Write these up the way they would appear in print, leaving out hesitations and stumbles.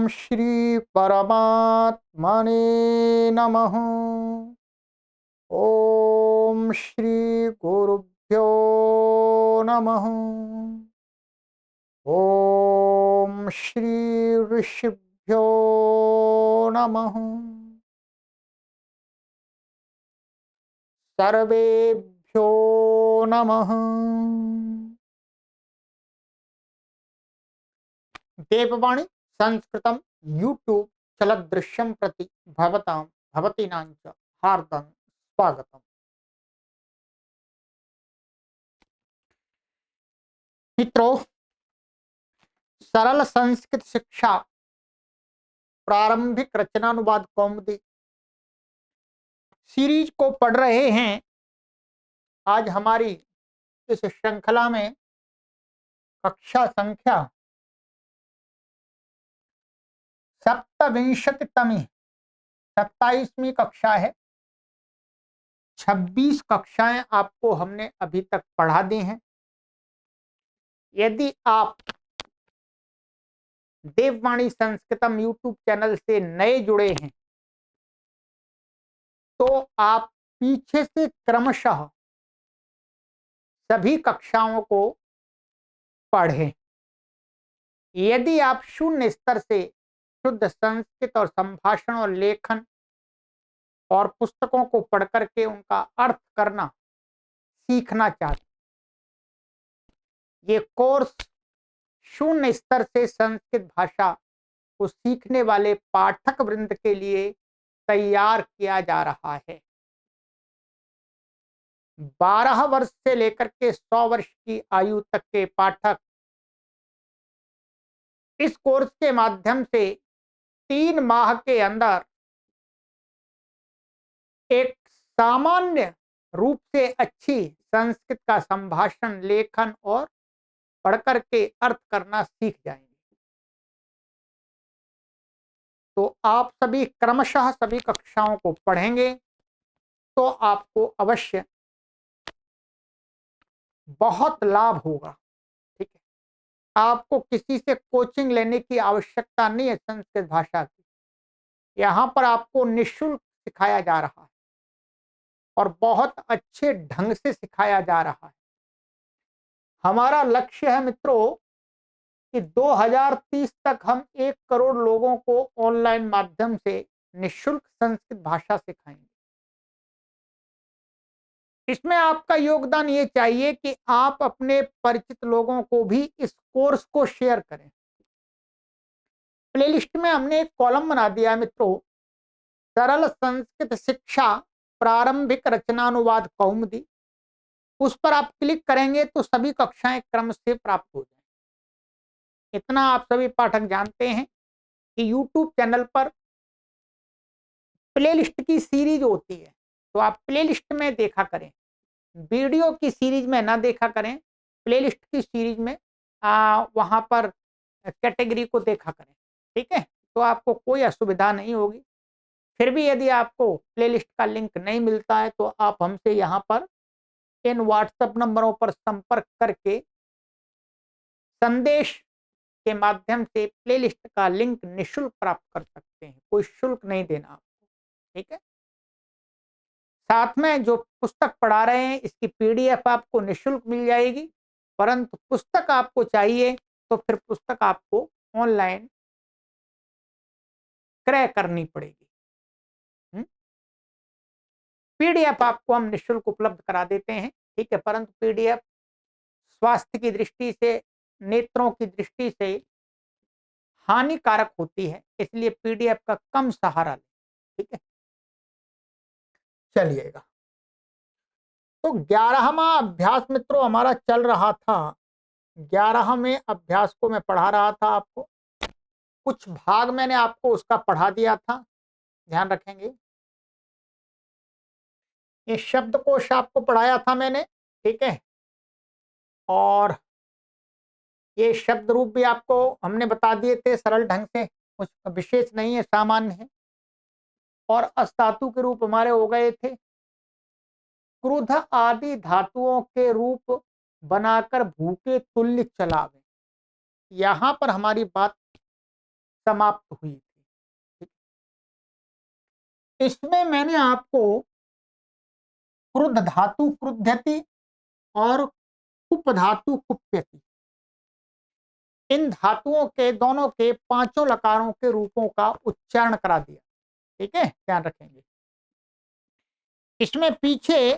श्री परमात्मने नमः। ओम श्री गुरुभ्यो नमः। ओम श्री ऋषिभ्यो नमः। सर्वेभ्यो नमः। देववाणी संस्कृतम यूट्यूब चलदृश्यम प्रति भवतां भवतीनां च हार्दं स्वागतम्। मित्रों, सरल संस्कृत शिक्षा प्रारंभिक रचनानुवाद कौमुदी सीरीज को पढ़ रहे हैं। आज हमारी इस श्रृंखला में कक्षा संख्या सप्तविंशतितमी 27वीं कक्षा है। 26 कक्षाएं आपको हमने अभी तक पढ़ा दी हैं। यदि आप देववाणी संस्कृतम यूट्यूब चैनल से नए जुड़े हैं तो आप पीछे से क्रमशः सभी कक्षाओं को पढ़ें। यदि आप शून्य स्तर से शुद्ध संस्कृत और संभाषण और लेखन और पुस्तकों को पढ़ करके उनका अर्थ करना सीखना चाहते, ये कोर्स शून्य स्तर से संस्कृत भाषा को सीखने वाले पाठक वृंद के लिए तैयार किया जा रहा है। 12 वर्ष से लेकर के 100 वर्ष की आयु तक के पाठक इस कोर्स के माध्यम से 3 माह के अंदर एक सामान्य रूप से अच्छी संस्कृत का संभाषण, लेखन और पढ़कर के अर्थ करना सीख जाएंगे। तो आप सभी क्रमशः सभी कक्षाओं को पढ़ेंगे तो आपको अवश्य बहुत लाभ होगा। ठीक है, आपको किसी से कोचिंग लेने की आवश्यकता नहीं है। संस्कृत भाषा की यहाँ पर आपको निःशुल्क सिखाया जा रहा है और बहुत अच्छे ढंग से सिखाया जा रहा है। हमारा लक्ष्य है मित्रों कि 2030 तक हम 1 करोड़ लोगों को ऑनलाइन माध्यम से निःशुल्क संस्कृत भाषा सिखाएंगे। इसमें आपका योगदान ये चाहिए कि आप अपने परिचित लोगों को भी इस कोर्स को शेयर करें। प्लेलिस्ट में हमने एक कॉलम बना दिया है मित्रों, सरल संस्कृत शिक्षा प्रारंभिक रचनानुवाद कौमुदी। उस पर आप क्लिक करेंगे तो सभी कक्षाएं क्रम से प्राप्त हो जाएंगी। इतना आप सभी पाठक जानते हैं कि YouTube चैनल पर प्लेलिस्ट की सीरीज होती है, तो आप प्लेलिस्ट में देखा करें, वीडियो की सीरीज में ना देखा करें। प्लेलिस्ट की सीरीज में वहां पर कैटेगरी को देखा करें। ठीक है, तो आपको कोई असुविधा नहीं होगी। फिर भी यदि आपको प्लेलिस्ट का लिंक नहीं मिलता है तो आप हमसे यहाँ पर इन व्हाट्सएप नंबरों पर संपर्क करके संदेश के माध्यम से प्लेलिस्ट का लिंक निःशुल्क प्राप्त कर सकते हैं। कोई शुल्क नहीं देना आपको। ठीक है, साथ में जो पुस्तक पढ़ा रहे हैं इसकी पीडीएफ आपको निःशुल्क मिल जाएगी, परंतु पुस्तक आपको चाहिए तो फिर पुस्तक आपको ऑनलाइन क्रय करनी पड़ेगी। पीडीएफ आपको हम निःशुल्क उपलब्ध करा देते हैं। ठीक है, परंतु पीडीएफ स्वास्थ्य की दृष्टि से, नेत्रों की दृष्टि से हानिकारक होती है, इसलिए पीडीएफ का कम सहारा लें। ठीक है, चलिएगा। तो 11वां अभ्यास मित्रों हमारा चल रहा था। 11वें अभ्यास को मैं पढ़ा रहा था आपको। कुछ भाग मैंने आपको उसका पढ़ा दिया था, ध्यान रखेंगे। ये शब्दकोश आपको पढ़ाया था मैंने। ठीक है, और ये शब्द रूप भी आपको हमने बता दिए थे सरल ढंग से, कुछ विशेष नहीं है, सामान्य है। और अस्धातु के रूप हमारे हो गए थे क्रुद्ध आदि धातुओं के रूप बनाकर भूखे तुल्य चलावे। यहां पर हमारी बात समाप्त हुई थी। इसमें मैंने आपको क्रुद्ध धातु क्रुध्यति और कुप धातु कुप्यति, इन धातुओं के दोनों के पांचों लकारों के रूपों का उच्चारण करा दिया। ठीक है, ध्यान रखेंगे। इसमें पीछे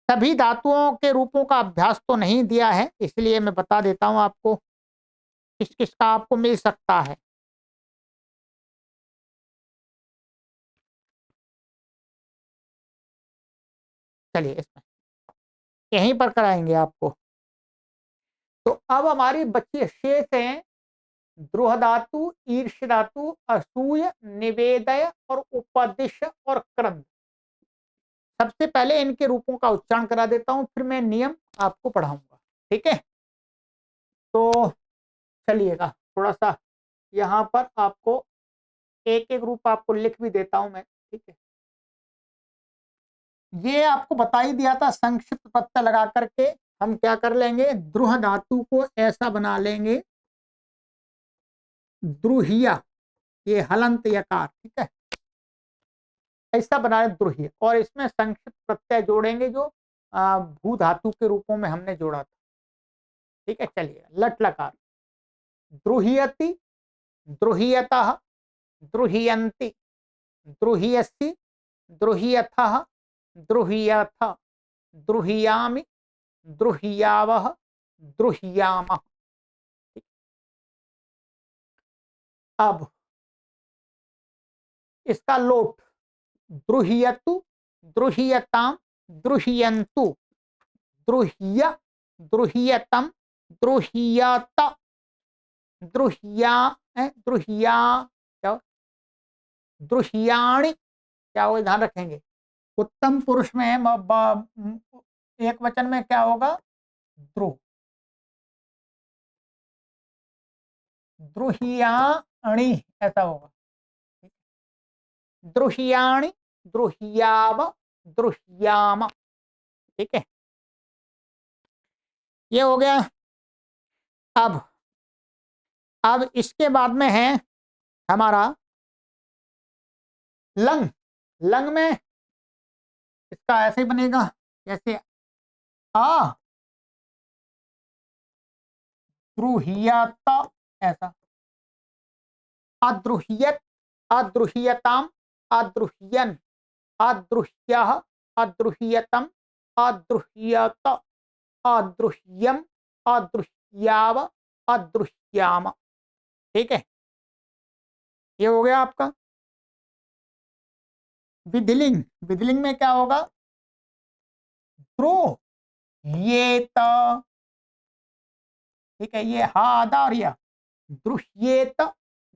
सभी धातुओं के रूपों का अभ्यास तो नहीं दिया है, इसलिए मैं बता देता हूं आपको किस किस का आपको मिल सकता है। चलिए इसमें यहीं पर कराएंगे आपको। तो अब हमारी बच्ची शेष है द्रुह धातु, ईर्ष धातु, असूय, निवेदय और उपदिश और क्रंद। सबसे पहले इनके रूपों का उच्चारण करा देता हूं, फिर मैं नियम आपको पढ़ाऊंगा। ठीक है, तो चलिएगा थोड़ा सा यहाँ पर आपको एक एक रूप आपको लिख भी देता हूं मैं। ठीक है, ये आपको बता ही दिया था, संक्षिप्त प्रत्यय लगा करके हम क्या कर लेंगे, द्रुह धातु को ऐसा बना लेंगे द्रुहिया, ये हलंत यकार। ठीक है, ऐसा बना द्रुहिया, और इसमें संक्षिप्त प्रत्यय जोड़ेंगे जो भू धातु के रूपों में हमने जोड़ा था। ठीक है, चलिए लट लकार द्रुहियति, द्रुहियतः, द्रुहियन्ति, द्रुहियसि, द्रुहियथः, द्रुहियथ, द्रुहियामि, द्रुहियावः, द्रुहियामः। अब इसका लोट द्रुहियतु, द्रुहियताम, द्रुहियन्तु, द्रुह्य, द्रुहियतम, द्रुहियत, द्रुहिया, द्रुहिया, क्या द्रुहियाणि, क्या होगा ध्यान रखेंगे। उत्तम पुरुष में एक वचन में क्या होगा, द्रुह, द्रुहियाणि ऐसा होगा। द्रुहियाणि, द्रुहियाव, द्रुहियाम। ठीक है, ये हो गया। अब इसके बाद में है हमारा लंग। लंग में इसका ऐसे ही बनेगा जैसे आ द्रुहियत, ऐसा अद्रुहियत, अद्रुहियताम, अद्रुह्यन, अद्रुह्यः, अद्रुह्यतम, अद्रुह्यत, अद्रुह्यम, अद्रुह्याव, अद्रुह्याम। ठीक है, ये हो गया आपका विधिलिंग। विधिलिंग में क्या होगा, द्रुह्येत। ठीक है, ये हा आदा और यह द्रुह्येत,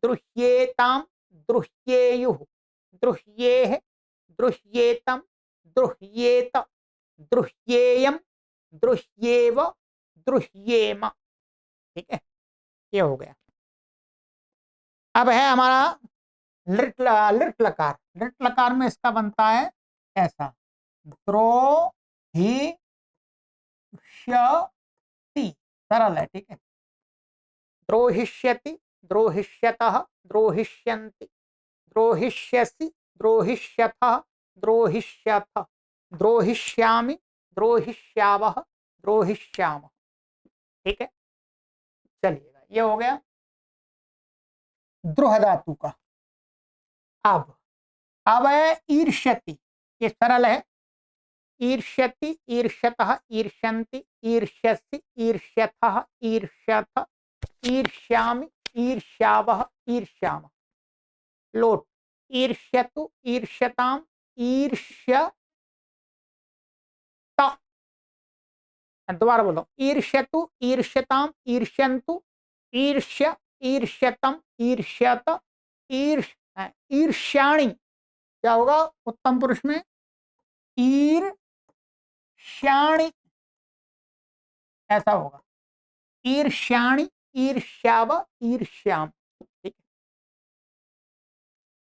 द्रुह्येताम, द्रुह्येयुः, द्रुह्येः, द्रुह्येतम, द्रुह्येत, द्रुह्येयम, द्रुह्येव, द्रुह्येम। ठीक है, ये हो गया। अब है हमारा लिट लकार। लिट लकार में इसका बनता है ऐसा द्रोहि ष्यति, सरल है। ठीक है, द्रोहिष्यति, द्रोहिष्यतः, द्रोहिष्यन्ति, द्रोहिष्यसि, द्रोहिष्यथः, द्रोहिष्यथ, द्रोहिष्यामि, द्रोहिष्यावः, द्रोहिष्यामः। ठीक है, चलिएगा, ये हो गया द्रुह धातु का। अब है ईर्ष्यति, ये सरल है। ईर्ष्यति, ईर्ष्यतः, ईर्ष्यन्ति, ईर्ष्यसि, ईर्ष्यथः, ईर्ष्यथ, ईर्ष्यामि, ईर्ष्यावः, ईर्ष्यामः। लोट ईर्ष्यतु, ईर्ष्यताम, ईर्ष्यत, दोबारा बोलो, ईर्ष्यतु, ईर्ष्यताम, ईर्ष्यन्तु, ईर्ष्य, ईर्ष्यतम, ईर्ष्यत, ईर्ष, ईर्ष्याणि। क्या होगा उत्तम पुरुष में, ईर्ष्याणि ऐसा होगा, ईर्ष्याणि, ईर्ष्याव, ईर्ष्याम। ठीक है,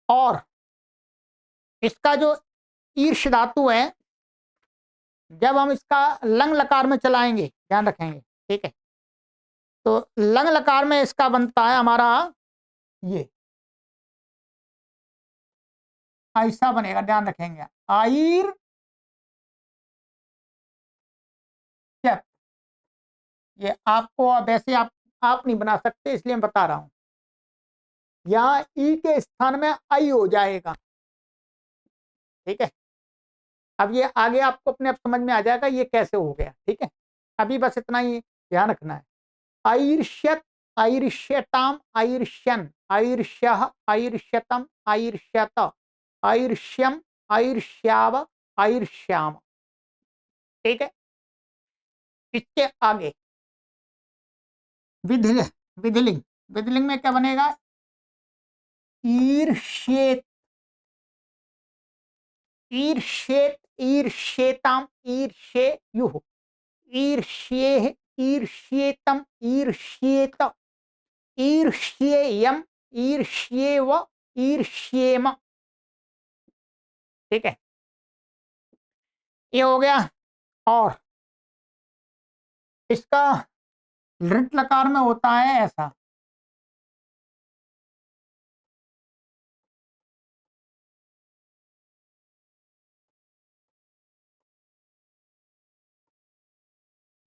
और इसका जो ईर्ष धातु है, जब हम इसका लंग लकार में चलाएंगे, ध्यान रखेंगे। ठीक है, तो लंग लकार में इसका बनता है हमारा ये, ऐसा बनेगा, ध्यान रखेंगे, आईर चत। ये आपको वैसे आप नहीं बना सकते, इसलिए मैं बता रहा हूं। यहाँ ई के स्थान में आई हो जाएगा, ठीक है। अब ये आगे आपको अपने आप समझ में आ जाएगा ये कैसे हो गया, ठीक है। अभी बस इतना ही ध्यान रखना है। ऐर्ष्यत, ऐर्ष्यताम, ऐर्ष्यन, ऐर्ष्यः, ऐर्ष्यतम, ऐर्ष्यत, ऐर्ष्यम, ऐर्ष्याव, ऐर्ष्याम, ठीक है। इसके आगे विधिल, विधिलिंग, विधिलिंग में क्या बनेगा, ईर्ष्येत, ईर्ष्येत, ईर्ष्येताम, ईर्ष्येयुः, ईर्ष्येः, ईर्ष्येतम, ईर्ष्येत, ईर्ष्येयम, ईर्ष्येव, ईर्ष्येम, ठीक है। ये हो गया। और इसका लृट लकार में होता है ऐसा,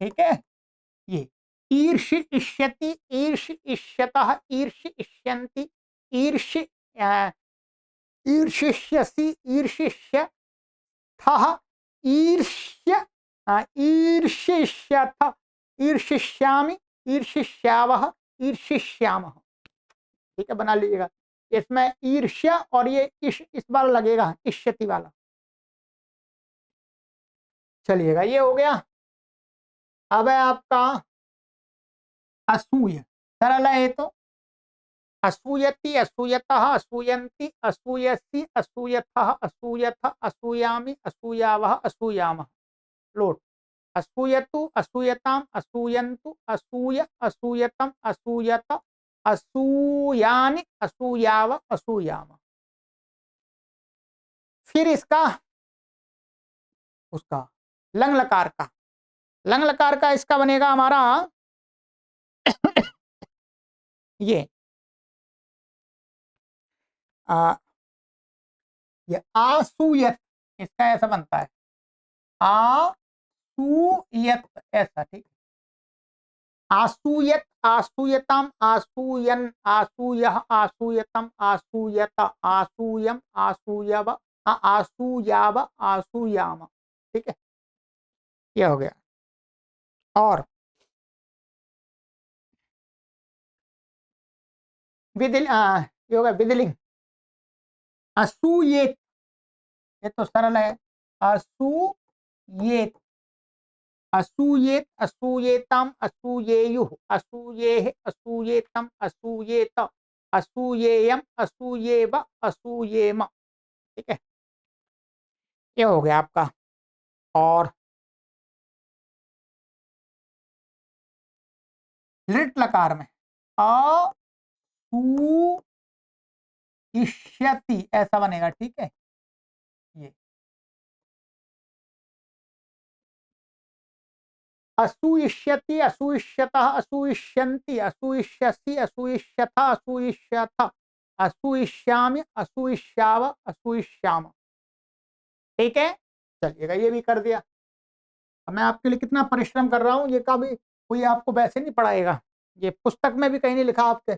ठीक है। ये ईर्ष इष्यति, ईर्ष इष्यतः, ईर्ष इष्यन्ति, ईर्ष ईर्षिष्यसि, ईर्षिष्यथः, ईर्ष्य ईर्षिष्यथ, ईर्षिष्यामि, ईर्षिष्यावः, ईर्षिष्यामः, ठीक है, बना लीजिएगा। इसमें ईर्ष्या और ये इस बार लगेगा इष्यति वाला, चलिएगा। ये हो गया। अब है आपका असूय, सरल है ये तो। असूयति, असूयतः, असूयन्ति, असूयसि, असूयथः, असूयथ, असूयामि, असूयावः, असूयामः, लोट। असूयतु, असूयताम, असूयन्तु, असूय, असूयतम, असूयत, असूयानि, असूयाव, असूयाम। फिर इसका उसका लंग लकार का, लंग लकार का इसका बनेगा हमारा ये आ, ये आसूयत, इसका ऐसा बनता है, आसूयत, ऐसा, ठीक। आसूयत, आसूयताम, आसूयन, आसूयः, आसूयतम, आसूयत, आसूयम, आसूयव, आसूयाव, आसूयाम, ठीक है। ये हो गया। और विदिल ये हो गया विदिलिंग। असूयेत, ये तो सरल है, असूयेत, असूयेत, असूयेताम, असूयेयुः, असूयेः, असूयेतम, असूयेत, असूयेयम, असूयेव, असूयेम, ठीक है। ये हो गया आपका। और लिट लकार में अ सू इष्यति, ऐसा बनेगा, ठीक है। ये असूयिष्यति, असूयिष्यतः, असूयिष्यन्ति, असूयिष्यसि, असूयिष्यथ, असूयिष्यथ, असूयिष्यामि, असूयिष्याव, असूयिष्याम, ठीक है। चलिएगा, ये भी कर दिया। अब मैं आपके लिए कितना परिश्रम कर रहा हूँ, ये का भी कोई आपको वैसे नहीं पढ़ाएगा, ये पुस्तक में भी कहीं नहीं लिखा आपके।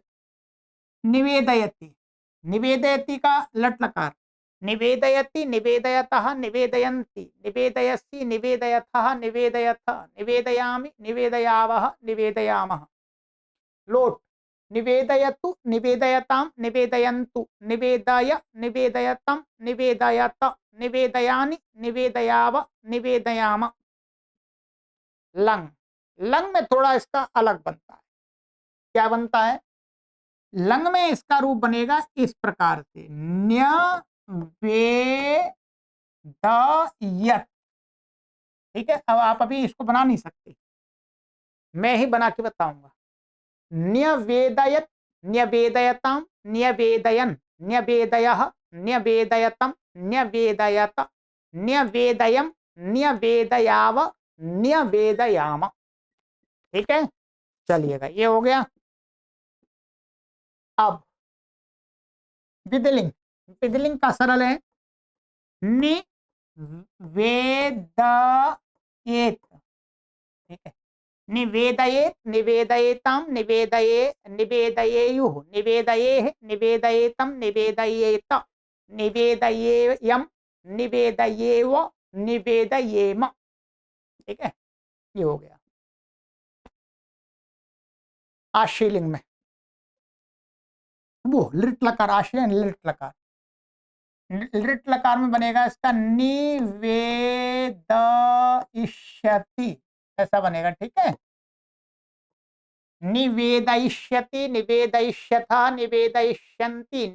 निवेदयति, निवेदयति का लट लकार, निवेदयति, निवेदयतः, निवेदयन्ति, निवेदयसि, निवेदयथः, निवेदयथ, निवेदयामि, निवेदयावः, निवेदयामः, लोट। निवेदयतु, निवेदयताम, निवेदयन्तु, निवेदय, निवेदयतम, निवेदयत, निवेदयानि, निवेदयाव, निवेदयाम, लंग। लंग में थोड़ा इसका अलग बनता है। क्या बनता है? लंग में इसका रूप बनेगा इस प्रकार से, न्य वे द यत, ठीक है। अब आप अभी इसको बना नहीं सकते, मैं ही बना के बताऊंगा। न्यवेदयत, न्यवेदयताम, न्यवेदयन, न्यवेदयः, न्यवेदयतम, न्यवेदयत, न्यवेदयम, न्यवेदयाव, न्यवेदयाम, ठीक है। चलिएगा, ये हो गया। अब विधिलिंग, विधिलिंग का सरल है निवेदयेत, ठीक है। निवेदयेत, निवेदयेताम, निवेदये, निवेदयेयुः, निवेदयेः, निवेदयेतम, निवेदयेत, निवेदयेयम, निवेदयेव, निवेदयेम, ठीक है। ये हो गया आशीलिंग में। वो लिट लकार, आश्रय लिट लकार, लिट लकार में बनेगा इसका निवेदयिष्यति, ऐसा बनेगा, ठीक है। निवेदयिष्यति, निवेदयिष्यथा, निवेदयिष्यन्ति,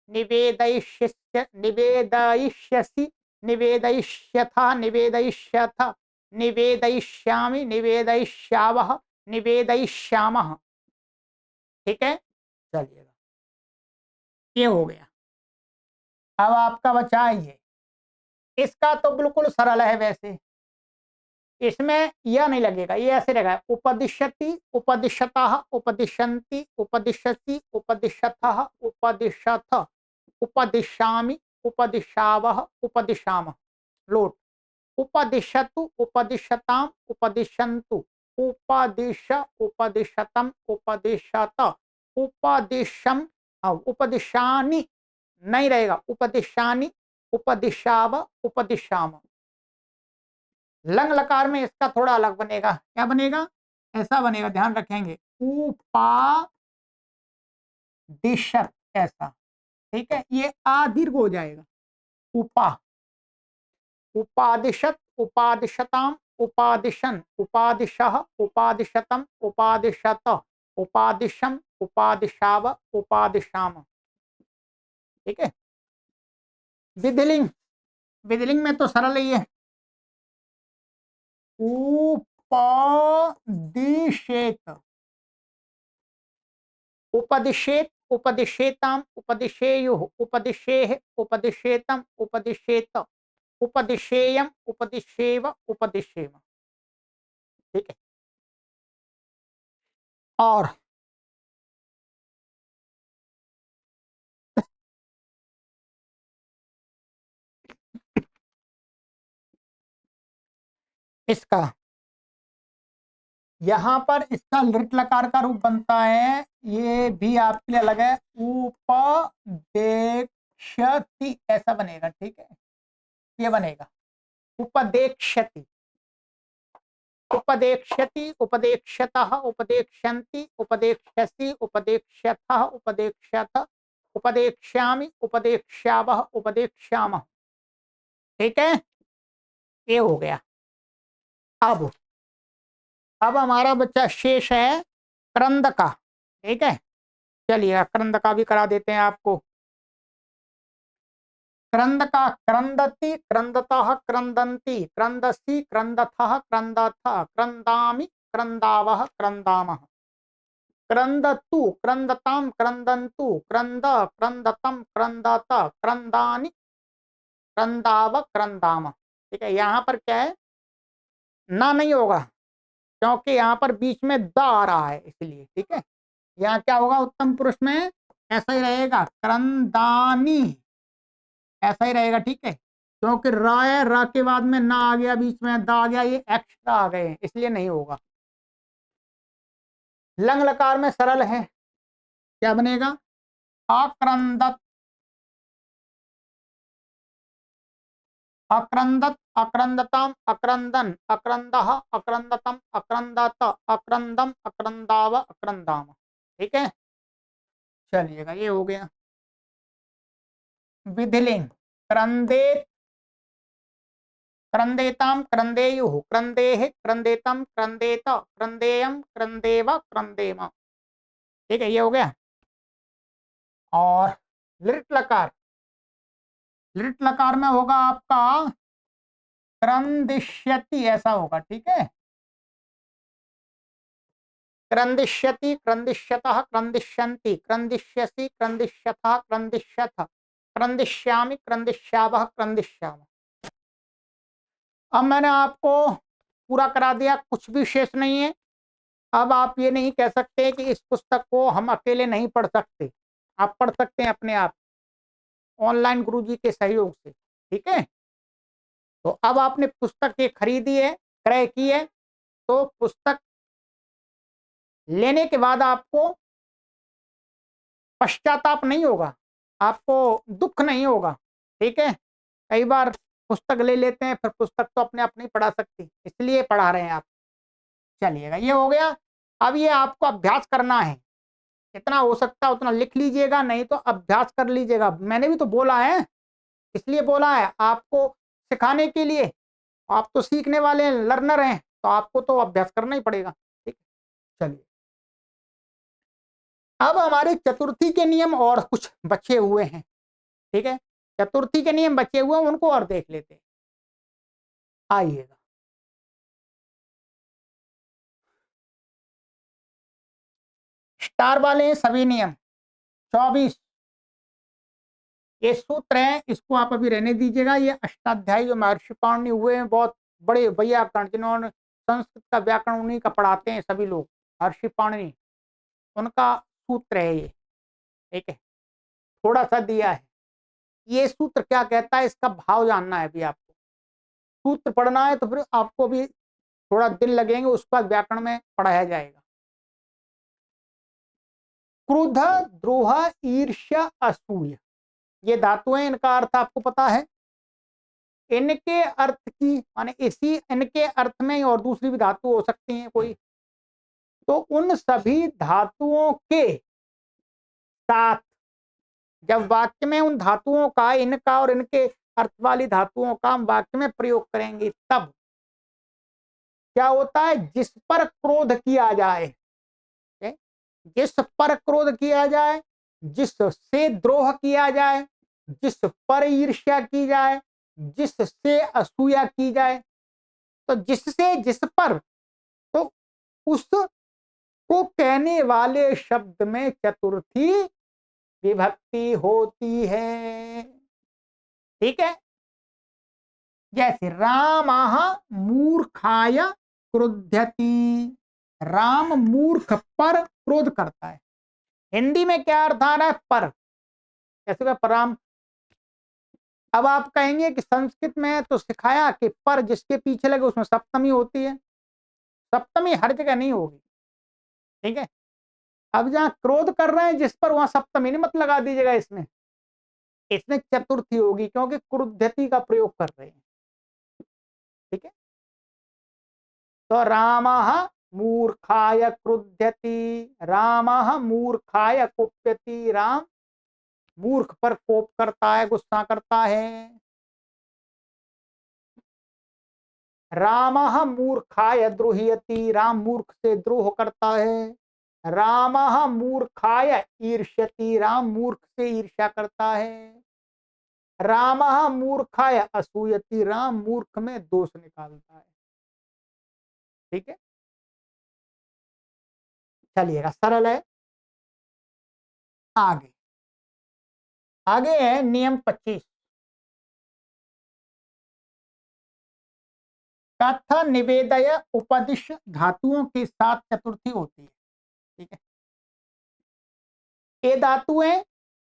निवेदयिष्यसि, निवेदयिष्यथा, निवेदयिष्यथ, निवेदयिष्यामि, निवेदयिष्यावः, निवेदयिष्यामः, ठीक है। चलिएगा, ये हो गया। अब आपका बचा ये, इसका तो बिल्कुल सरल है वैसे, इसमें यह नहीं लगेगा, ये ऐसे रहेगा उपदिश्यति, उपदिश्यतः, उपदिश्यन्ति, उपदिश्यसि, उपदिश्यथः, उपदिश्यथ, उपदिश्यामि, उपदिशावः, उपदिशामः, लोट। उपदिशतु, उपदिशताम, उपदिशन्तु, उपदिश, उपदिशतम, उपदिशत, उपदिशम, उपदिशानि नहीं रहेगा, उपदिशानि, उपदिशाव, उपदिशाम। लंग लकार में इसका थोड़ा अलग बनेगा, क्या बनेगा, ऐसा बनेगा, ध्यान रखेंगे, उपादिशत, ऐसा, ठीक है। ये आ दीर्घ हो जाएगा, उपा, उपादिशत, उपादिशताम, उपादिशन, उपादिशः, उपादिशतम, उपादिशत, उपादिशम, उपादिशाव, उपादिशाम, ठीक है। विधिलिंग, विधिलिंग में तो सरल ही है, उपदिशेत, उपदिशेत, उपदिशेताम, उपदिशेयुः, उपदिशेः, उपदिशेतम, उपदिशेत, उपदिशेयम, उपदिशेव, उपदिशेम, ठीक है। और इसका यहां पर इसका लिट लकार का रूप बनता है, ये भी आपके लिए अलग है, उपदेक्षति, ऐसा बनेगा, ठीक है। ये बनेगा उपदेक्षति, उपदेक्षति, उपदेक्षतः, उपदेक्षन्ति, उपदेक्षसि, उपदेक्षथः, उपदेक्षथ, उपदेक्ष्यामि, उपदेक्ष्यावः, उपदेक्ष्यामः, ठीक है। ये हो गया। अब हमारा बच्चा शेष है क्रंद का, ठीक है। चलिए क्रंद का भी करा देते हैं आपको। क्रंद का क्रंदति, क्रंदतः, क्रंदन्ति, क्रंदसि, क्रंदथः, क्रंदथ, क्रंदामि, क्रंदावः, क्रंदामः, क्रंदतु, क्रंदताम, क्रंदन्तु, क्रंद, क्रंदतम, क्रंदत, क्रंदानि, क्रंदाव, क्रंदाम, ठीक है। यहाँ पर क्या है, ना नहीं होगा, क्योंकि यहाँ पर बीच में द आ रहा है, इसलिए, ठीक है। यहाँ क्या होगा, उत्तम पुरुष में ऐसा ही रहेगा, क्रंदानी, ऐसा ही रहेगा, ठीक है। क्योंकि रा है, रा के बाद में ना आ गया, बीच में दा आ गया, ये एक्स्ट्रा आ गए हैं, इसलिए नहीं होगा। लंग लकार में सरल है, क्या बनेगा, अक्रंदत, अक्रंदत, अक्रंदताम, अक्रंदन, अक्रंदः, अक्रंदतम, अक्रंदत, अक्रंदम, अक्रंदाव, अक्रंदाम, ठीक है। चलिएगा, ये हो गया। विधिलिंग, क्रंदे, क्रंदेताम, क्रंदेयुः, क्रंदेः, क्रंदेतम, क्रंदेत, क्रंदेयम, क्रंदेव, क्रंदेम, ठीक है। ये हो गया। और लिट लकार, लिट लकार में होगा आपका क्रंदिष्यति, ऐसा होगा, ठीक है। क्रंदिष्यति, क्रंदिष्यतः, क्रंदिष्यन्ति, क्रंदिष्यसि, क्रंदिष्यथः, क्रंदिष्यथ, क्रंदिष्यामि, क्रंदिष्यावः, क्रंदिष्यामः। अब मैंने आपको पूरा करा दिया, कुछ भी शेष नहीं है। अब आप ये नहीं कह सकते कि इस पुस्तक को हम अकेले नहीं पढ़ सकते, आप पढ़ सकते हैं अपने आप, ऑनलाइन गुरुजी के सहयोग से, ठीक है। तो अब आपने पुस्तक ये खरीदी है, क्रय की है, तो पुस्तक लेने के बाद आपको पश्चाताप नहीं होगा, आपको दुख नहीं होगा, ठीक है। कई बार पुस्तक ले लेते हैं, फिर पुस्तक तो अपने आप नहीं पढ़ा सकती, इसलिए पढ़ा रहे हैं आप। चलिएगा, ये हो गया। अब ये आपको अभ्यास करना है, जितना हो सकता है उतना लिख लीजिएगा, नहीं तो अभ्यास कर लीजिएगा। मैंने भी तो बोला है, इसलिए बोला है आपको सिखाने के लिए। आप तो सीखने वाले हैं, लर्नर हैं, तो आपको तो अभ्यास करना ही पड़ेगा, ठीक है। चलिए, अब हमारे चतुर्थी के नियम और कुछ बचे हुए हैं, ठीक है। चतुर्थी के नियम बचे हुए हैं, उनको और देख लेते हैं। आइएगा, स्टार वाले हैं सभी नियम 24। ये सूत्र है, इसको आप अभी रहने दीजिएगा। ये अष्टाध्यायी जो महर्षि पाणिनि हुए हैं, बहुत बड़े वैयाकरण, जिन्होंने संस्कृत का व्याकरण उन्हीं का पढ़ाते हैं सभी लोग, महर्षि पाणिनि, उनका सूत्र है ये, ठीक है। थोड़ा सा दिया है, ये सूत्र क्या कहता है इसका भाव जानना है अभी आपको। सूत्र पढ़ना है तो फिर आपको भी थोड़ा दिन लगेंगे, उसके बाद व्याकरण में पढ़ाया जाएगा। क्रोध, द्रोह, ईर्ष्या, असूय, ये धातुएं, इनका अर्थ आपको पता है। इनके अर्थ की माने इसी इनके अर्थ में और दूसरी भी धातु हो सकती हैं कोई, तो उन सभी धातुओं के साथ जब वाक्य में उन धातुओं का, इनका और इनके अर्थ वाली धातुओं का हम वाक्य में प्रयोग करेंगे, तब क्या होता है, जिस पर क्रोध किया जाए, जिस पर क्रोध किया जाए, जिससे द्रोह किया जाए, जिस पर ईर्ष्या की जाए, जिससे असूया की जाए, तो जिससे जिस पर, तो उसको कहने वाले शब्द में चतुर्थी विभक्ति होती है, ठीक है। जैसे रामः मूर्खाय क्रुध्यति, राम मूर्ख पर क्रोध करता है। हिंदी में क्या अर्थ आ रहा है, पर, जैसे राम। अब आप कहेंगे कि संस्कृत में तो सिखाया कि पर जिसके पीछे लगे उसमें सप्तमी होती है, सप्तमी हर जगह नहीं होगी, ठीक है। अब जहां क्रोध कर रहे हैं जिस पर, वहां सप्तमी नहीं मत लगा दीजिएगा, इसमें इसमें चतुर्थी होगी, क्योंकि क्रुद्धति का प्रयोग कर रहे हैं, ठीक है। तो रामः मूर्खाय क्रुध्यति, रामः मूर्खाय कुप्यति, राम मूर्ख पर कोप करता है, गुस्सा करता है। रामः मूर्खाय द्रोह्यति, राम मूर्ख से द्रोह करता है। रामः मूर्खाय ईर्ष्यति, राम मूर्ख से ईर्ष्या करता है। रामः मूर्खाय असूयति, राम मूर्ख में दोष निकालता है, ठीक है। चलिएगा, सरल है। आगे आगे है नियम 25। कथ निवेदय उपदिश धातुओं के साथ चतुर्थी होती है, ठीक है। ये धातुएं,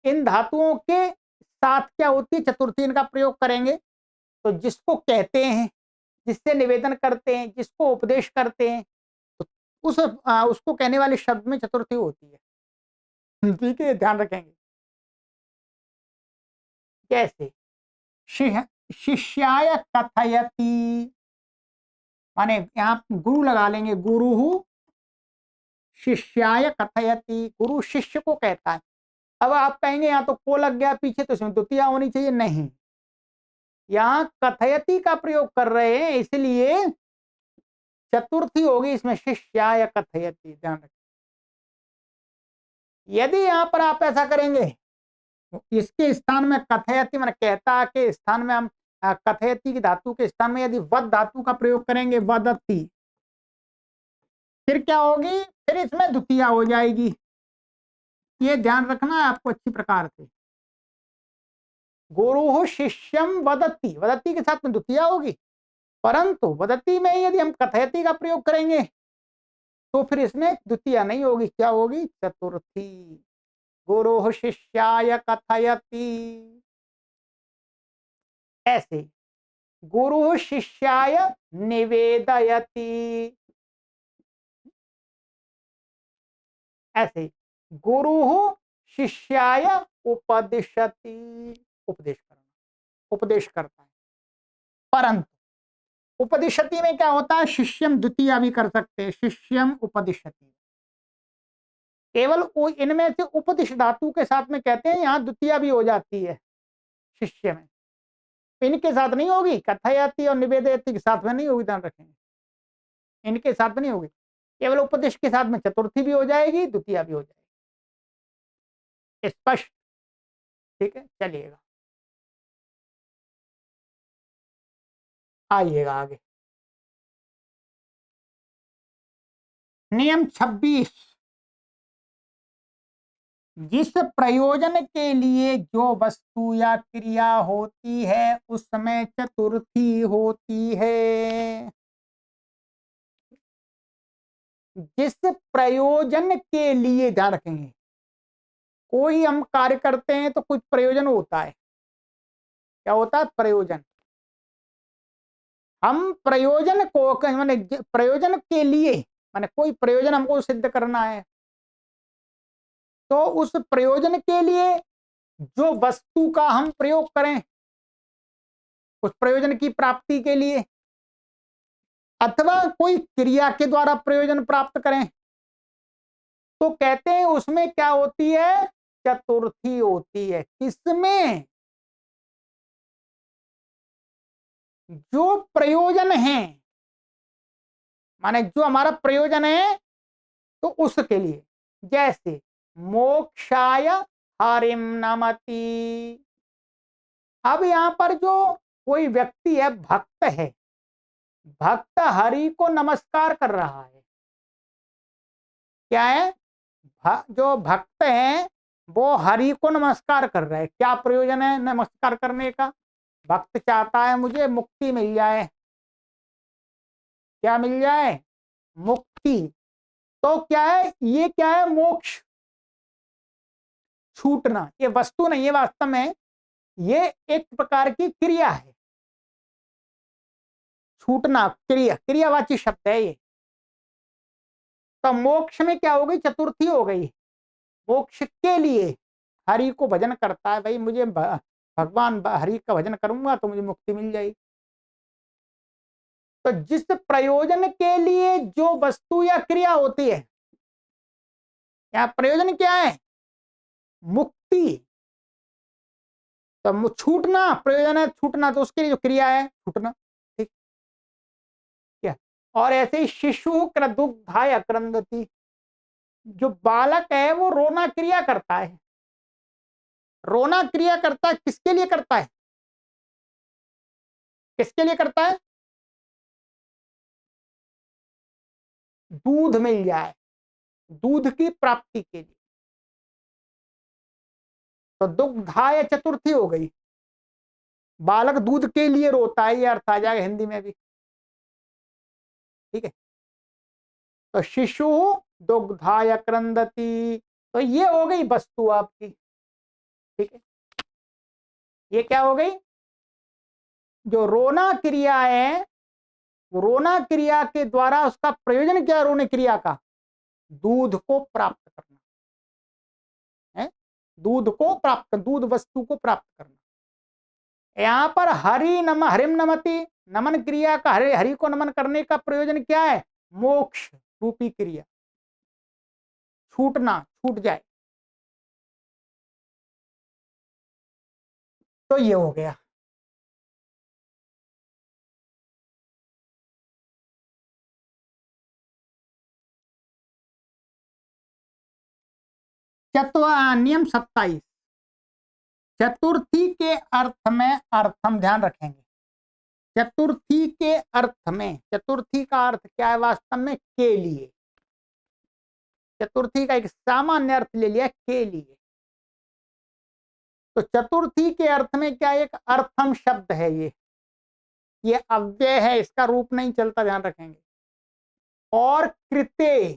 इन धातुओं के साथ क्या होती है, चतुर्थी, इनका प्रयोग करेंगे। तो जिसको कहते हैं, जिससे निवेदन करते हैं, जिसको उपदेश करते हैं, तो उसको कहने वाले शब्द में चतुर्थी होती है, ठीक है, ध्यान रखेंगे। कैसे, शिष्याय कथयति, माने यहाँ गुरु लगा लेंगे, गुरु शिष्याय कथयति, गुरु शिष्य को कहता है। अब आप कहेंगे यहाँ तो को लग गया पीछे, तो इसमें द्वितीया होनी चाहिए, नहीं, यहाँ कथयति का प्रयोग कर रहे हैं, इसलिए चतुर्थी होगी इसमें, शिष्याय कथयति, ध्यान रखें। यदि यहाँ पर आप ऐसा करेंगे, इसके स्थान में कथयति मैंने कहता के स्थान में हम कथयति की धातु के स्थान में यदि वद धातु का प्रयोग करेंगे, वदति, फिर क्या होगी, फिर इसमें द्वितीया हो जाएगी। ये ध्यान रखना है आपको अच्छी प्रकार से। गुरु शिष्यम वदति, वदति के साथ में द्वितीया होगी, परंतु वदति में यदि हम कथयति का प्रयोग करेंगे तो फिर इसमें द्वितीय नहीं होगी, क्या होगी? चतुर्थी। गुरु शिष्याय कथयति, ऐसे गुरु शिष्याय निवेदयति, ऐसे गुरु शिष्याय उपदिशति, उपदेश करना, उपदेश करता है। परंतु उपदिशति में क्या होता है? शिष्यम द्वितीय भी कर सकते हैं, शिष्यम उपदिशति। केवल इनमें से उपदिश धातु के साथ में कहते हैं, यहाँ द्वितीय भी हो जाती है शिष्य में, इनके साथ नहीं होगी। कथयति और निवेदयति के साथ में नहीं होगी, ध्यान रखेंगे, इनके साथ में नहीं होगी। केवल उपदेश के साथ में चतुर्थी भी हो जाएगी, द्वितीय भी हो जाएगी। स्पष्ट? ठीक है, चलिएगा, आइएगा आगे। नियम 26, जिस प्रयोजन के लिए जो वस्तु या क्रिया होती है उसमें चतुर्थी होती है। जिस प्रयोजन के लिए, ध्यान रखेंगे, कोई हम कार्य करते हैं तो कुछ प्रयोजन होता है। क्या होता है? प्रयोजन। हम प्रयोजन को माने प्रयोजन के लिए, माने कोई प्रयोजन हमको सिद्ध करना है, तो उस प्रयोजन के लिए जो वस्तु का हम प्रयोग करें, उस प्रयोजन की प्राप्ति के लिए, अथवा कोई क्रिया के द्वारा प्रयोजन प्राप्त करें, तो कहते हैं उसमें क्या होती है? चतुर्थी होती है। किसमें? जो प्रयोजन है, माने जो हमारा प्रयोजन है, तो उसके लिए। जैसे मोक्षाय हरिम नमति। अब यहां पर जो कोई व्यक्ति है, भक्त है, भक्त हरि को नमस्कार कर रहा है। क्या है? जो भक्त है वो हरि को नमस्कार कर रहा है। क्या प्रयोजन है नमस्कार करने का? भक्त चाहता है मुझे मुक्ति मिल जाए। क्या मिल जाए? मुक्ति। तो क्या है ये? क्या है? मोक्ष, छूटना। ये वस्तु नहीं है वास्तव में, ये एक प्रकार की क्रिया है। छूटना क्रिया, क्रियावाची शब्द है ये। तो मोक्ष में क्या हो गई? चतुर्थी हो गई। मोक्ष के लिए हरि को भजन करता है, भाई मुझे भगवान हरि का भजन करूंगा तो मुझे मुक्ति मिल जाएगी। तो जिस प्रयोजन के लिए जो वस्तु या क्रिया होती है, यहाँ प्रयोजन क्या है? मुक्ति। तो छूटना प्रयोजन है, छूटना, तो उसके लिए जो क्रिया है छूटना। ठीक क्या? और ऐसे ही शिशु दुग्धाय क्रंदति, जो बालक है वो रोना क्रिया करता है। रोना क्रिया करता है, किसके लिए करता है? किसके लिए करता है? दूध मिल जाए, दूध की प्राप्ति के लिए। तो दुग्धाय चतुर्थी हो गई। बालक दूध के लिए रोता है, ये अर्थ आ जाएगा हिंदी में भी। ठीक है, तो शिशु दुग्धाय क्रंदति, तो ये हो गई वस्तु आपकी। ठीक है, ये क्या हो गई? जो रोना क्रिया है, रोना क्रिया के द्वारा उसका प्रयोजन क्या है? रोने क्रिया का दूध को प्राप्त करना है, दूध को प्राप्त, दूध वस्तु को प्राप्त करना। यहां पर हरिम नमति, नमन क्रिया का, हरि हरि को नमन करने का प्रयोजन क्या है? मोक्ष रूपी क्रिया, छूटना, छूट जाए। तो ये हो गया। नियम 27, चतुर्थी के अर्थ में अर्थम, ध्यान रखेंगे। चतुर्थी के अर्थ में, चतुर्थी का अर्थ क्या है वास्तव में? के लिए। चतुर्थी का एक सामान्य अर्थ ले लिया, के लिए। तो चतुर्थी के अर्थ में क्या? एक अर्थम शब्द है, ये अव्यय है, इसका रूप नहीं चलता, ध्यान रखेंगे। और कृते,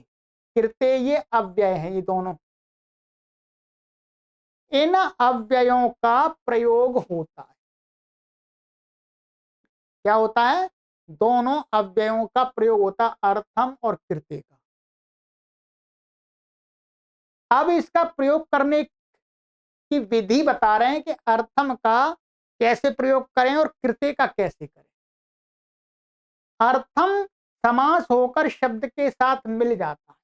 कृते ये अव्यय है, ये दोनों, इन अव्ययों का प्रयोग होता है। क्या होता है? दोनों अव्ययों का प्रयोग होता है, अर्थम और कृते का। अब इसका प्रयोग करने की विधि बता रहे हैं कि अर्थम का कैसे प्रयोग करें और कृते का कैसे करें। अर्थम समास होकर शब्द के साथ मिल जाता है,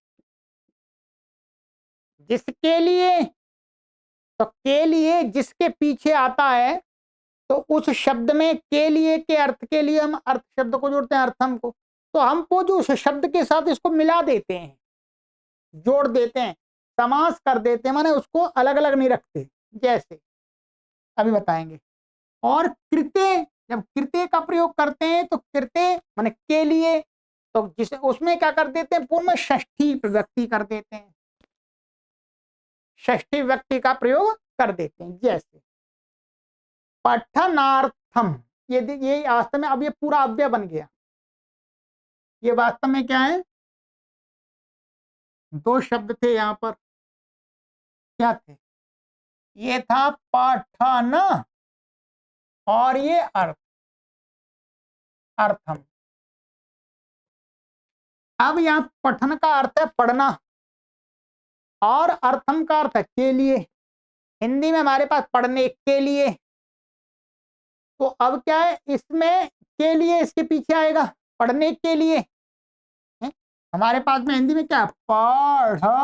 जिसके लिए, तो के लिए जिसके पीछे आता है, तो उस शब्द में के लिए के अर्थ के लिए हम अर्थ शब्द को जोड़ते हैं, अर्थम को। तो हमको जो उस शब्द के साथ इसको मिला देते हैं, जोड़ देते हैं, समास कर देते हैं, माने उसको अलग अलग नहीं रखते, जैसे अभी बताएंगे। और कृत्य, जब कृत्य का प्रयोग करते हैं तो कृत्य माने के लिए, तो जिसे उसमें क्या कर देते हैं, पूर्व में षष्ठी व्यक्ति कर देते हैं, षष्ठी व्यक्ति का प्रयोग कर देते हैं। जैसे पठनार्थम, ये वास्तव में अब ये पूरा अव्यय बन गया। ये वास्तव में क्या है, दो शब्द थे यहां पर, क्या थे, ये था पठन और ये अर्थ, अर्थम। अब यहां पठन का अर्थ है पढ़ना और अर्थम का अर्थ है के लिए। हिंदी में हमारे पास पढ़ने के लिए, तो अब क्या है, इसमें के लिए इसके पीछे आएगा पढ़ने के लिए है? हमारे पास में हिंदी में क्या, पढ़ने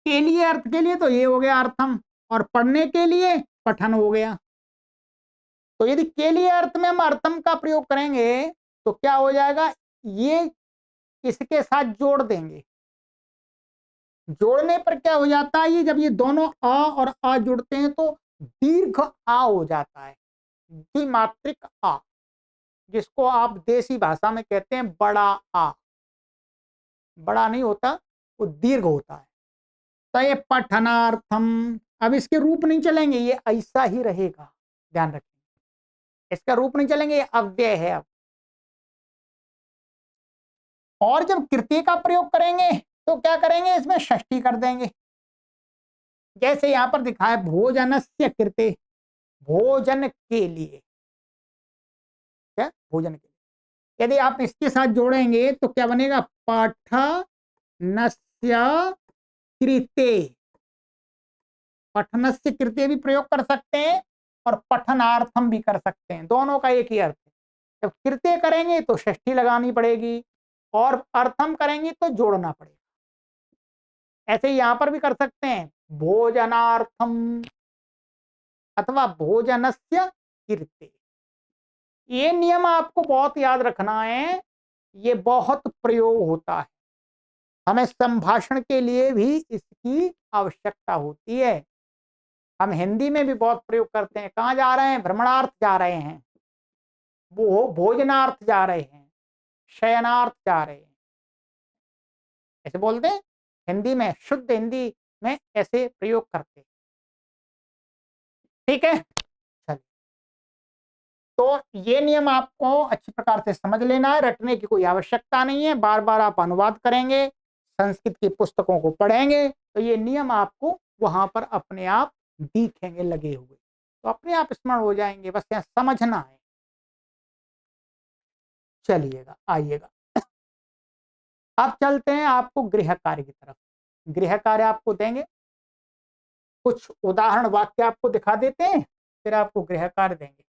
के लिए अर्थ के लिए, तो ये हो गया अर्थम, और पढ़ने के लिए पठन हो गया। तो यदि के लिए अर्थ में हम अर्थम का प्रयोग करेंगे तो क्या हो जाएगा, ये इसके साथ जोड़ देंगे, जोड़ने पर क्या हो जाता है, ये जब ये दोनों अ और आ जुड़ते हैं तो दीर्घ आ हो जाता है, द्विमात्रिक आ, जिसको आप देसी भाषा में कहते हैं बड़ा आ। बड़ा नहीं होता, वो दीर्घ होता है। तो ये पठनार्थम, अब इसके रूप नहीं चलेंगे, ये ऐसा ही रहेगा, ध्यान रखें, इसका रूप नहीं चलेंगे, ये अव्यय है अब। और जब कृत्य का प्रयोग करेंगे तो क्या करेंगे, इसमें षष्ठी कर देंगे, जैसे यहां पर दिखा है भोजनस्य कृते, भोजन के लिए, क्या, भोजन के लिए। यदि आप इसके साथ जोड़ेंगे तो क्या बनेगा, पठनस्य कृते, पठनस्य कृते भी प्रयोग कर सकते हैं और पठनार्थम भी कर सकते हैं, दोनों का एक ही अर्थ है। जब कृत्य करेंगे तो षष्ठी लगानी पड़ेगी और अर्थम करेंगे तो जोड़ना पड़ेगा। ऐसे ही यहां पर भी कर सकते हैं, भोजनार्थम अथवा भोजनस्य कृते। ये नियम आपको बहुत याद रखना है, ये बहुत प्रयोग होता है, हमें संभाषण के लिए भी इसकी आवश्यकता होती है। हम हिंदी में भी बहुत प्रयोग करते हैं, कहाँ जा रहे हैं, भ्रमणार्थ जा रहे हैं, वो भोजनार्थ जा रहे हैं, शयनार्थ जा रहे हैं, ऐसे बोलते हैं। हिंदी में, शुद्ध हिंदी में ऐसे प्रयोग करते हैं, ठीक है। चलिए, तो ये नियम आपको अच्छी प्रकार से समझ लेना है, रटने की कोई आवश्यकता नहीं है। बार बार आप अनुवाद करेंगे, संस्कृत की पुस्तकों को पढ़ेंगे तो ये नियम आपको वहां पर अपने आप दिखेंगे लगे हुए, तो अपने आप स्मरण हो जाएंगे, बस यहाँ समझना है। चलिएगा, आइएगा, अब चलते हैं आपको गृह कार्य की तरफ। गृह कार्य आपको देंगे, कुछ उदाहरण वाक्य आपको दिखा देते हैं, फिर आपको गृह कार्य देंगे।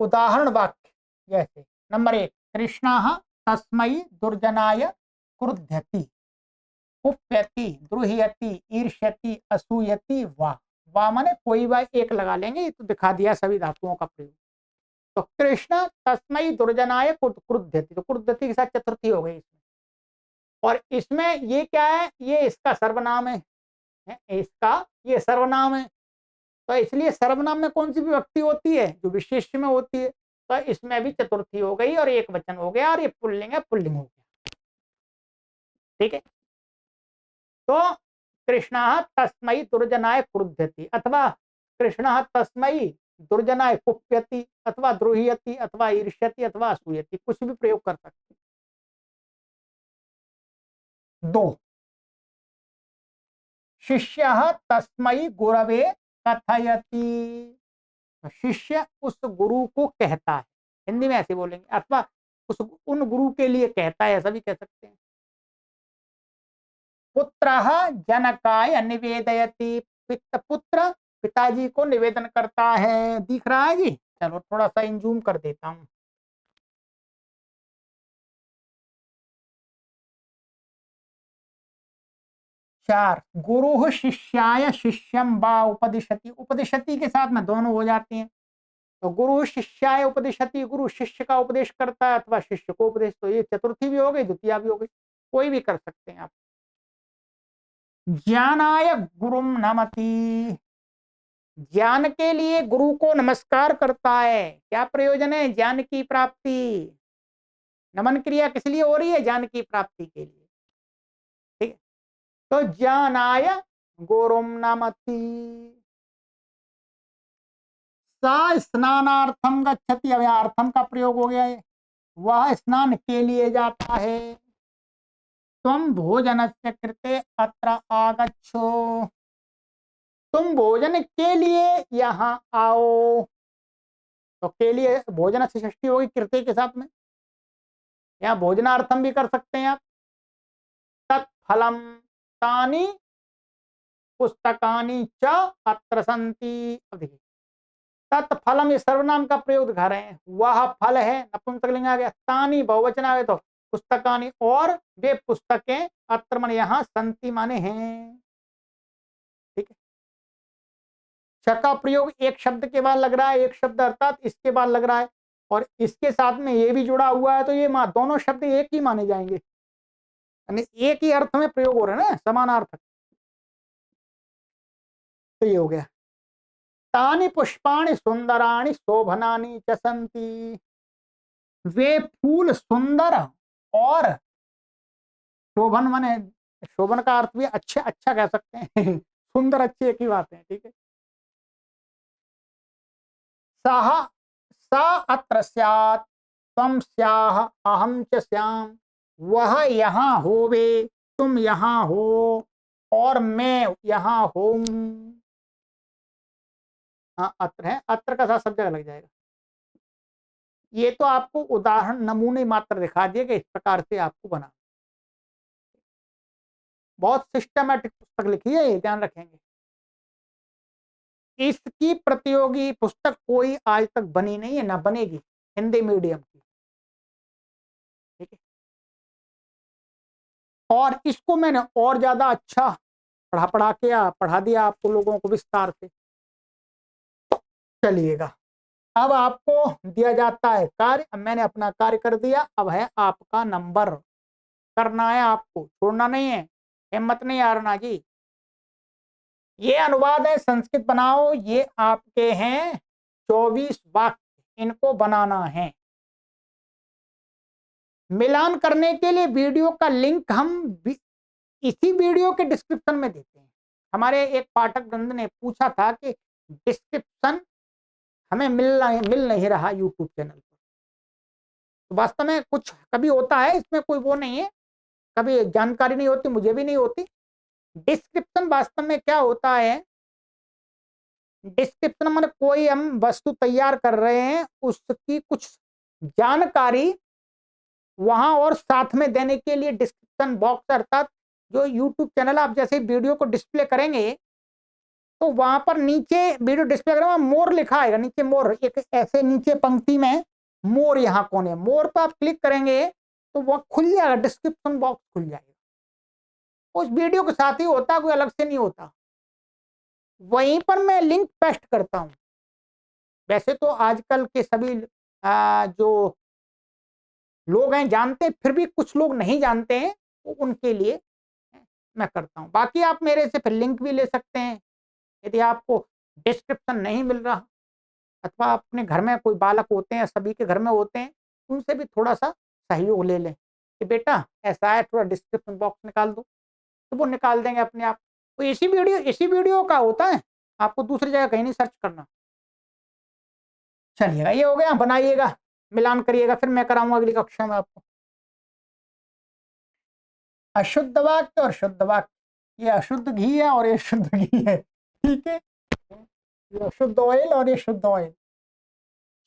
उदाहरण वाक्य, जैसे नंबर 1, कृष्णः तस्मै दुर्जनाय क्रुध्यति, कुप्यति, द्रुह्यति, ईर्ष्यति, असूयति वा। वा माने कोई वा एक लगा लेंगे, ये तो दिखा दिया सभी धातुओं का प्रयोग। तो कृष्ण तस्मै दुर्जनाय क्रुध्यति, तो क्रुध्यति के साथ चतुर्थी हो गई इसमें। और इसमें ये क्या है, ये इसका सर्वनाम है, इसका ये सर्वनाम है, तो इसलिए सर्वनाम में कौन सी विभक्ति होती है, जो विशेष्य में होती है, तो इसमें भी चतुर्थी हो गई और एक वचन हो गया, और ये पुल्लिंग है, पुल्लिंग हो गया, ठीक है। तो कृष्णः तस्मै दुर्जनाय क्रुध्यति, अथवा कृष्णः तस्मै दुर्जनाय कुप्यति, अथवा द्रोह्यति, अथवा ईर्ष्यति, अथवा असूयति, कुछ भी प्रयोग कर सकते हैं। दो, शिष्यः तस्मै गुरवे कथयति, शिष्य उस गुरु को कहता है, हिंदी में ऐसे बोलेंगे, अथवा उस उन गुरु के लिए कहता है, ऐसा भी कह सकते हैं। पुत्रः जनकाय निवेदयति, पुत्र पिताजी को निवेदन करता है। दिख रहा है जी? चलो थोड़ा सा इंजूम कर देता हूं। चार, गुरु शिष्याय शिष्यम वा उपदिशति, उपदिशति के साथ में दोनों हो जाते हैं। तो गुरु शिष्याय उपदिशति, गुरु शिष्य का उपदेश करता है अथवा शिष्य को उपदेश, तो ये चतुर्थी भी हो गई, द्वितीय भी हो गई, कोई भी कर सकते हैं आप। ज्ञानाय गुरुम नमति, ज्ञान के लिए गुरु को नमस्कार करता है। क्या प्रयोजन है? ज्ञान की प्राप्ति। नमन क्रिया किस लिए हो रही है? ज्ञान की प्राप्ति के लिए। ठीक है, तो ज्ञानाय गुरुम नमति। सा स्नानार्थम गच्छति, अब अर्थम का प्रयोग हो गया है, वह स्नान के लिए जाता है। तुम भोजनस्य कृते अत्र आगच्छो, तुम भोजन के लिए यहाँ आओ। तो के लिए भोजन से षष्ठी होगी कृते के साथ में, यहाँ भोजनार्थम भी कर सकते हैं आप। तत्फलम तानि पुस्तकानि च अत्र सन्ति। अब देखिए, तत्फलम ये सर्वनाम का प्रयोग दिखा रहे हैं, वह फल है, नपुंसकलिंग आ गया, तानि बहुवचन आ गया, तो पुस्तकानि और वे पुस्तकें, अत्र माने यहाँ, संति माने हैं। ठीक है, च का प्रयोग एक शब्द के बाद लग रहा है, एक शब्द अर्थात इसके बाद लग रहा है, और इसके साथ में ये भी जुड़ा हुआ है, तो ये दोनों शब्द एक ही माने जाएंगे, यानी एक ही अर्थ में प्रयोग हो रहे हैं ना, समानार्थक। तो ये हो गया। तानि पुष्पाणि सुंदराणि शोभनानि च सन्ति, वे फूल सुंदर और शोभन माने, शोभन का अर्थ भी अच्छे, अच्छा कह सकते हैं सुंदर अच्छी एक ही बात है। ठीक है, सह स अत्र स्यात्, त्वं स्याः, अहं च स्याम्, वह यहाँ होवे, तुम यहाँ हो, और मैं यहाँ हूं। हाँ, अत्र है, अत्र का साथ सब जगह लग जाएगा। ये तो आपको उदाहरण नमूने मात्र दिखा दिए कि इस प्रकार से आपको बना, बहुत सिस्टमैटिक पुस्तक लिखी है, ये ध्यान रखेंगे। इसकी प्रतियोगी पुस्तक कोई आज तक बनी नहीं है, ना बनेगी, हिंदी मीडियम की। ठीक है, और इसको मैंने और ज्यादा अच्छा पढ़ा दिया आपको लोगों को विस्तार से। चलिएगा, अब आपको दिया जाता है कार्य, अब मैंने अपना कार्य कर दिया, अब है आपका नंबर। करना है आपको, छोड़ना नहीं है, हिम्मत नहीं हारना जी। ये अनुवाद है, संस्कृत बनाओ, ये आपके हैं 24 वाक्य, इनको बनाना है। मिलान करने के लिए वीडियो का लिंक हम इसी वीडियो के डिस्क्रिप्शन में देते हैं। हमारे एक पाठक वृंद ने पूछा था कि डिस्क्रिप्शन हमें मिल नहीं रहा यूट्यूब चैनल पर। तो वास्तव में कुछ कभी होता है, इसमें कोई वो नहीं है, कभी जानकारी नहीं होती, मुझे भी नहीं होती। डिस्क्रिप्शन वास्तव में क्या होता है, डिस्क्रिप्शन मतलब कोई हम वस्तु तैयार कर रहे हैं, उसकी कुछ जानकारी वहां और साथ में देने के लिए डिस्क्रिप्शन बॉक्स, अर्थात जो यूट्यूब चैनल आप जैसे वीडियो को डिस्प्ले करेंगे, तो वहां पर नीचे वीडियो डिस्प्ले करेंगे, मोर लिखा आएगा, नीचे मोर, एक ऐसे नीचे पंक्ति में मोर, यहाँ कोने मोर पर आप क्लिक करेंगे तो वह खुल जाएगा, डिस्क्रिप्शन बॉक्स खुल जाएगा, उस वीडियो के साथ ही होता, कोई अलग से नहीं होता। वहीं पर मैं लिंक पेस्ट करता हूं। वैसे तो आजकल के सभी जो लोग हैं जानते हैं, फिर भी कुछ लोग नहीं जानते हैं, तो उनके लिए मैं करता हूं। बाकी आप मेरे से फिर लिंक भी ले सकते हैं, यदि आपको डिस्क्रिप्शन नहीं मिल रहा, अथवा अपने घर में कोई बालक होते हैं, सभी के घर में होते हैं, उनसे भी थोड़ा सा सहयोग ले लें कि बेटा ऐसा है, थोड़ा डिस्क्रिप्शन बॉक्स निकाल दो, तो वो निकाल देंगे अपने आप। तो इसी वीडियो का होता है, आपको दूसरी जगह कहीं नहीं सर्च करना। चलिएगा, ये हो गया, बनाइएगा, मिलान करिएगा, फिर मैं कराऊंगा अगली कक्षा में आपको। अशुद्ध वाक्य और शुद्ध वाक्य, ये अशुद्ध घी है और ये शुद्ध घी है, ठीक है। ये अशुद्ध ऑयल और ये शुद्ध ऑयल।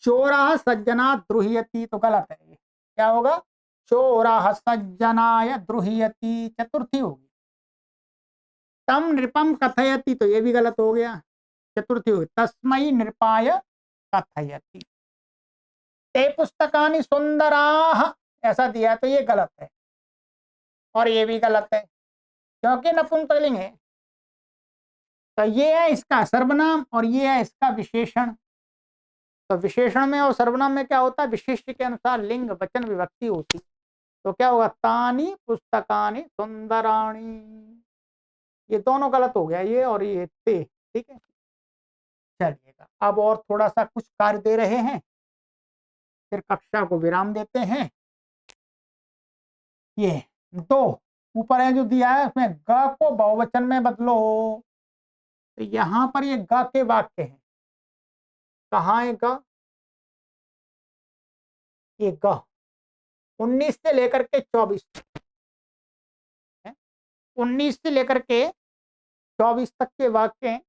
चोरा सज्जना द्रुह्यति, तो गलत है, ये क्या होगा? चोरा सज्जनाय द्रुह्यति, चतुर्थी होगी। तम नृपम कथयति, तो ये भी गलत हो गया, चतुर्थी होगी। तस्मै नृपाय कथयति। ते पुस्तकानि सुंदराः, ऐसा दिया तो ये गलत है, और ये भी गलत है, क्योंकि नपुंसकलिंग है। तो ये है इसका सर्वनाम और ये है इसका विशेषण। तो विशेषण में और सर्वनाम में क्या होता है? विशिष्ट के अनुसार लिंग वचन विभक्ति होती। तो क्या होगा? तानी पुस्तकानि सुंदराणी, ये दोनों गलत हो गया, ये और ये ते, ठीक है। चलिएगा, अब और थोड़ा सा कुछ कार्य दे रहे हैं, फिर कक्षा को विराम देते हैं। ये दो ऊपर है जो दिया है, उसमें ग को बहुवचन में बदलो। तो यहां पर ये ग के वाक्य हैं, कहाँ है ग? ये ग 19 से लेकर के 24 है, 19 से लेकर के 24 तक के वाक्य हैं।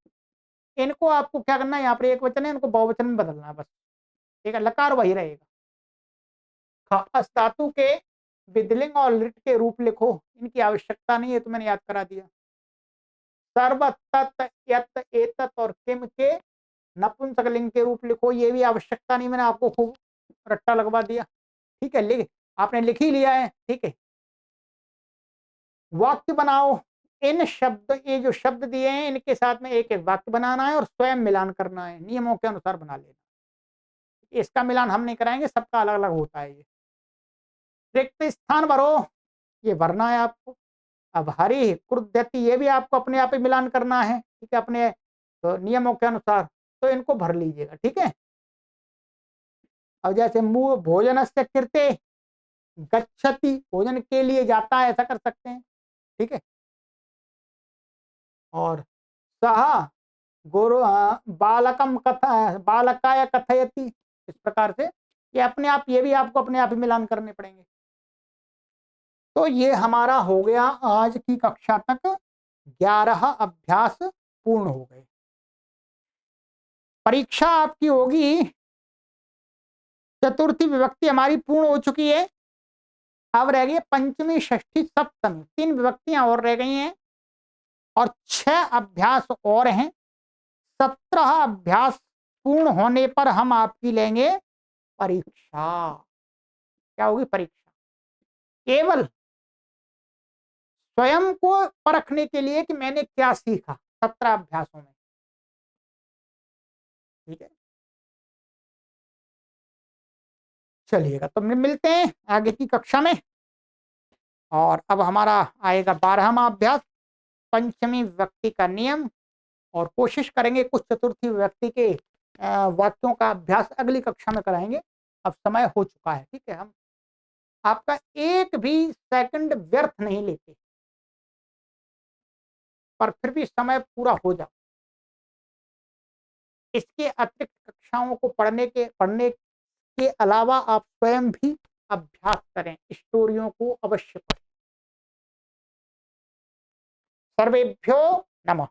इनको आपको क्या करना है, यहाँ पर एक वचन है, इनको बहुवचन में बदलना है बस, ठीक है। लकार वही रहेगा। अस धातु के विधिलिंग और लिट के रूप लिखो, इनकी आवश्यकता नहीं है, तो मैंने याद करा दिया। सर्व तत् यत् एतत् और किम के नपुंसकलिंग के रूप लिखो, ये भी आवश्यकता नहीं, मैंने आपको खूब रट्टा लगवा दिया, ठीक है। लिख, आपने लिख ही लिया है, ठीक है। वाक्य बनाओ, इन शब्द, ये जो शब्द दिए हैं इनके साथ में एक एक वाक्य बनाना है और स्वयं मिलान करना है, नियमों के अनुसार बना लेना। इसका मिलान हम नहीं कराएंगे, सबका अलग अलग होता है। ये रिक्त स्थान भरो, ये भरना है आपको। अब हरि क्रुद्धति, ये भी आपको अपने आप ही मिलान करना है, ठीक है, अपने तो नियमों के अनुसार, तो इनको भर लीजिएगा, ठीक है। अब जैसे मुंह भोजन से कृते गच्छति, भोजन के लिए जाता है, ऐसा कर सकते हैं, ठीक है। और सह गुरु बालकम कथा बालकाय कथयति, इस प्रकार से ये अपने आप, ये भी आपको अपने आप ही मिलान करने पड़ेंगे। तो ये हमारा हो गया आज की कक्षा तक, 11 अभ्यास पूर्ण हो गए। परीक्षा आपकी होगी, चतुर्थी विभक्ति हमारी पूर्ण हो चुकी है, अब रह गई पंचमी षष्ठी सप्तमी, 3 विभक्तियां और रह गई हैं, और 6 अभ्यास और हैं। 17 अभ्यास पूर्ण होने पर हम आपकी लेंगे परीक्षा। क्या होगी? परीक्षा। केवल स्वयं को परखने के लिए कि मैंने क्या सीखा 17 अभ्यासों में, ठीक है। चलिएगा, तो मिलते हैं आगे की कक्षा में। और अब हमारा आएगा 12वां अभ्यास, पंचमी विभक्ति का नियम, और कोशिश करेंगे कुछ चतुर्थी विभक्ति के वाक्यों का अभ्यास अगली कक्षा में कराएंगे। अब समय हो चुका है, ठीक है। हम आपका एक भी सेकंड व्यर्थ नहीं लेते, पर फिर भी समय पूरा हो जाए। इसके अतिरिक्त कक्षाओं को पढ़ने के अलावा आप स्वयं भी अभ्यास करें, स्टोरियों को अवश्य पढ़ें। सर्वेभ्यो नमः।